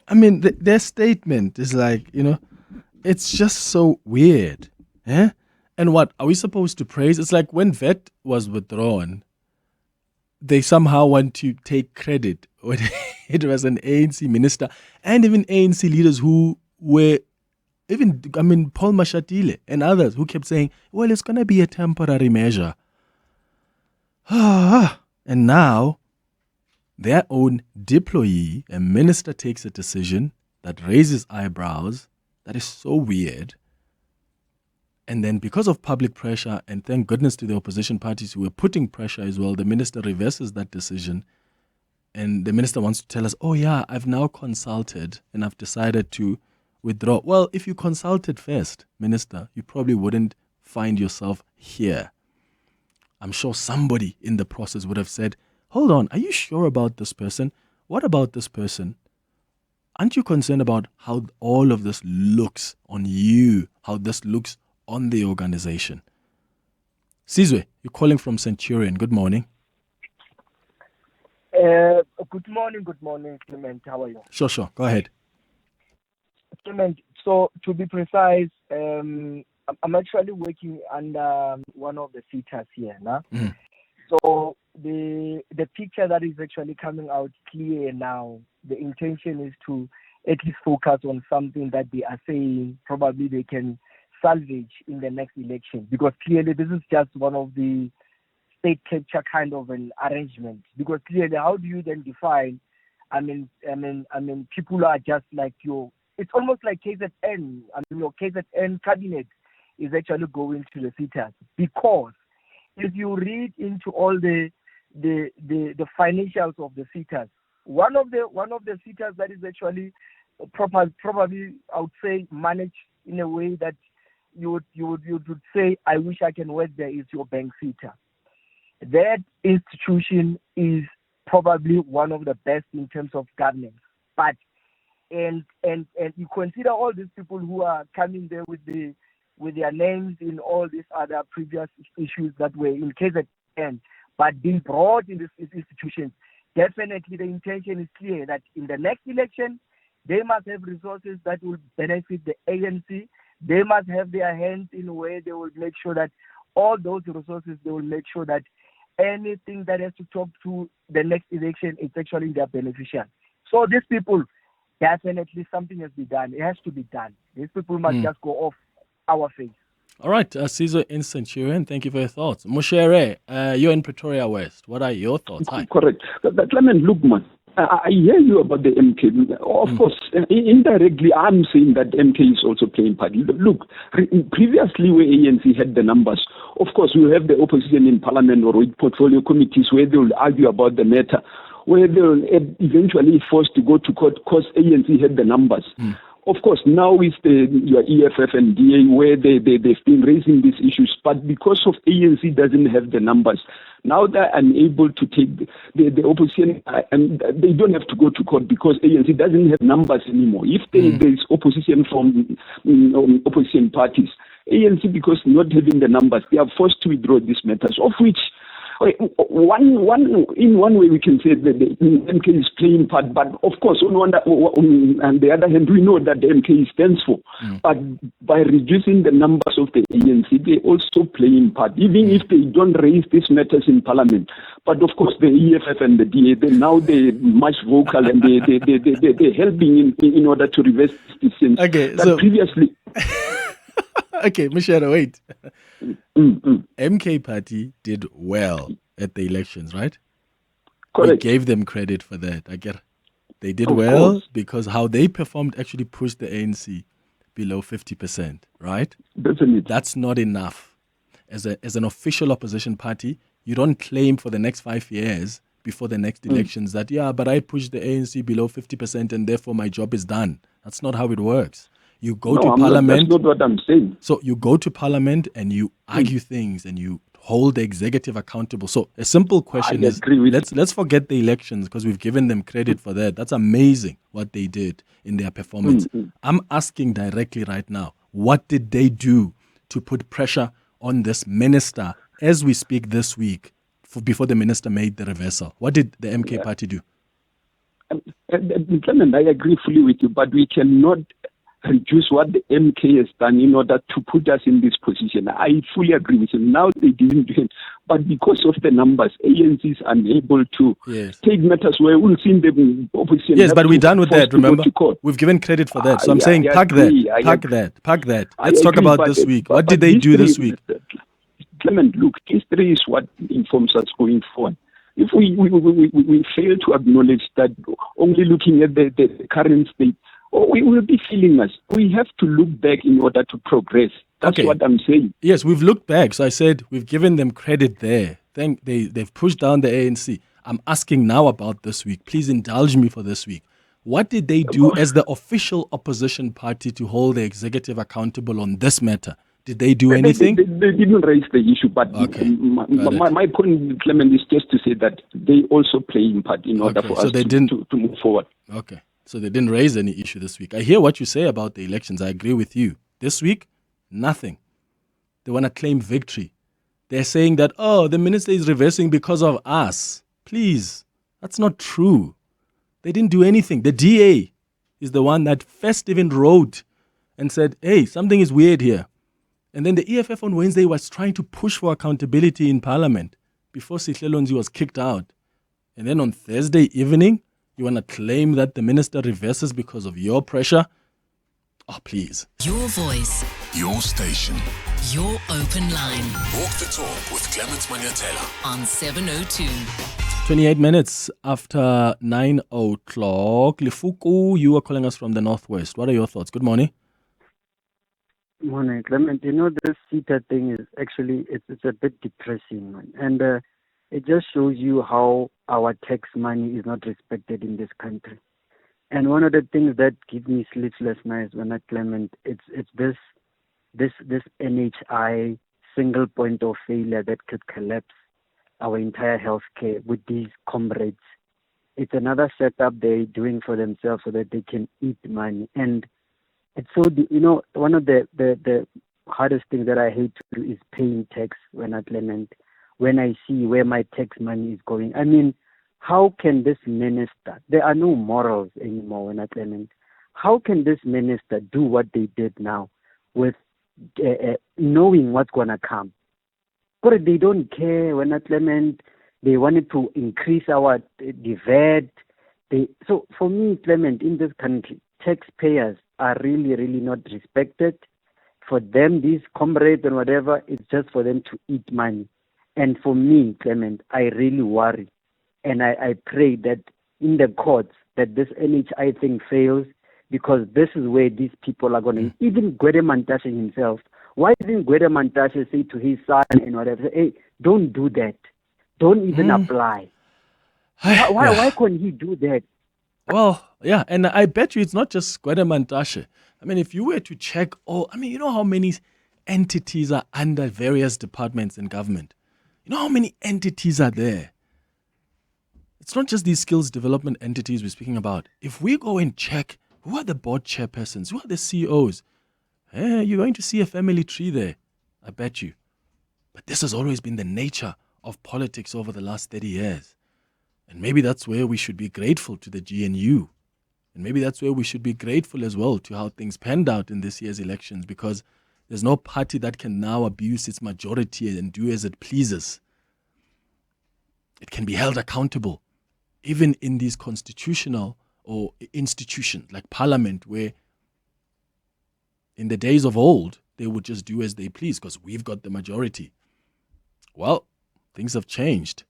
I mean, their statement is like, it's just so weird. Eh? And what are we supposed to praise? It's like when Vet was withdrawn, they somehow want to take credit when it was an ANC minister and even ANC leaders who were Paul Mashatile and others who kept saying, well, it's going to be a temporary measure. And now their own deployee, a minister, takes a decision that raises eyebrows, that is so weird. And then because of public pressure, and thank goodness to the opposition parties who were putting pressure as well, the minister reverses that decision. And the minister wants to tell us, oh yeah, I've now consulted and I've decided to withdraw. Well, if you consulted first, minister, you probably wouldn't find yourself here. I'm sure somebody in the process would have said, hold on, are you sure about this person? What about this person? Aren't you concerned about how all of this looks on you, how this looks on the organization? Sizwe, you're calling from Centurion. Good morning. Good morning, Clement. How are you? Sure. Go ahead. Clement, so to be precise, I'm actually working under one of the SETAs here. Nah? Mm. So the picture that is actually coming out clear now, the intention is to at least focus on something that they are saying probably they can salvage in the next election, because clearly this is just one of the state capture kind of an arrangement. Because clearly, how do you then define? I mean, people are just like your. It's almost like KZN. Your KZN cabinet is actually going to the SETAs, because if you read into all the financials of the SETAs, one of the SETAs that is actually probably I would say managed in a way that you would say, I wish I can work there, is your bank SETA. That institution is probably one of the best in terms of governance. But and you consider all these people who are coming there with their names in all these other previous issues that were in KZN, but being brought in these institutions. Definitely the intention is clear that in the next election, they must have resources that will benefit the ANC. They must have their hands in a way they will make sure that all those resources, they will make sure that anything that has to talk to the next election is actually their beneficial. So these people, definitely something has to be done. It has to be done. These people must just go off our face. All right, Caesar in Centurion, thank you for your thoughts. Mushere, you're in Pretoria West. What are your thoughts? Hi. Correct. Clement, look, man, I hear you about the MK. Of course, indirectly, I'm saying that MK is also playing part. Look, previously where ANC had the numbers, of course, we have the opposition in parliament or with portfolio committees where they will argue about the matter, where they will eventually forced to go to court because ANC had the numbers. Of course, now is your EFF and DA where they've been raising these issues, but because of ANC doesn't have the numbers, now they're unable to take the opposition, and they don't have to go to court because ANC doesn't have numbers anymore. If there is opposition from opposition parties, ANC, because not having the numbers, they are forced to withdraw these matters, of which in one way we can say that the MK is playing part, but of course on the other hand we know that the MK stands for. But by reducing the numbers of the ANC, they also playing part, even if they don't raise these matters in parliament. But of course the EFF and the DA, they're much vocal and they're helping in order to reverse this decision. Okay, so previously. Okay, Michelle, wait. MK party did well at the elections, right? Correct. We gave them credit for that. I get it. They did well course. Because how they performed actually pushed the ANC below 50%, right? Definitely. That's not enough. As an official opposition party, you don't claim for the next 5 years before the next elections that, but I pushed the ANC below 50% and therefore my job is done. That's not how it works. You go to parliament. That's not what I'm saying. So you go to parliament and you argue things and you hold the executive accountable. So a simple question is, let's forget the elections because we've given them credit for that. That's amazing what they did in their performance. I'm asking directly right now, what did they do to put pressure on this minister as we speak this week before the minister made the reversal? What did the MK party do? Clement, I agree fully with you, but we cannot reduce what the MK has done in order to put us in this position. I fully agree with you. Now they didn't do it, but because of the numbers, ANC is unable to take matters where we'll see the opposition. Yes, but we're done with that, remember? We've given credit for that. So I'm saying park that. Let's talk about this week. What did they do this week? Clement, look, history is what informs us going forward. If we fail to acknowledge that only looking at the current state, we will be failing us. We have to look back in order to progress. That's what I'm saying. Yes, we've looked back. So I said we've given them credit there. They've pushed down the ANC. I'm asking now about this week. Please indulge me for this week. What did they do as the official opposition party to hold the executive accountable on this matter? Did they do anything? They didn't raise the issue, but my point, Clement, is just to say that they also play in part in order for us to move forward. Okay. So they didn't raise any issue this week. I hear what you say about the elections. I agree with you. This week, nothing. They want to claim victory. They're saying that, the minister is reversing because of us. Please, that's not true. They didn't do anything. The DA is the one that first even wrote and said, hey, something is weird here. And then the EFF on Wednesday was trying to push for accountability in Parliament before Sihlelonzi was kicked out. And then on Thursday evening, you want to claim that the minister reverses because of your pressure? Oh, please. Your voice. Your station. Your open line. Walk the talk with Clement Manyathela. On 702. 28 minutes after 9 o'clock. Lifuku, you are calling us from the Northwest. What are your thoughts? Good morning. Morning, Clement. You know, this SETA thing is actually, it's a bit depressing, man. And it just shows you how our tax money is not respected in this country. And one of the things that give me sleepless nights when I Clement, it's this NHI single point of failure that could collapse our entire healthcare with these comrades. It's another setup they're doing for themselves so that they can eat money. And it's so, one of the hardest things that I hate to do is paying tax when I Clement, when I see where my tax money is going. I mean, how can this minister, there are no morals anymore when I Clement, how can this minister do what they did now with knowing what's going to come? But they don't care when I Clement, they wanted to increase our VAT. So for me, Clement, in this country, taxpayers are really, really not respected. For them, these comrades and whatever, it's just for them to eat money. And for me, Clement, I really worry. And I pray that in the courts, that this NHI thing fails, because this is where these people are going to, even Gwede Mantashe himself, why didn't Gwede Mantashe say to his son and whatever, hey, don't do that. Don't even apply. Why couldn't he do that? Well, yeah, and I bet you it's not just Gwede Mantashe. I mean, if you were to check you know how many entities are under various departments in government? You know how many entities are there? It's not just these skills development entities we're speaking about. If we go and check who are the board chairpersons, who are the CEOs, you're going to see a family tree there, I bet you. But this has always been the nature of politics over the last 30 years. And maybe that's where we should be grateful to the GNU. And maybe that's where we should be grateful as well to how things panned out in this year's elections, because there's no party that can now abuse its majority and do as it pleases. It can be held accountable, even in these constitutional or institutions like Parliament, where in the days of old, they would just do as they please because we've got the majority. Well, things have changed.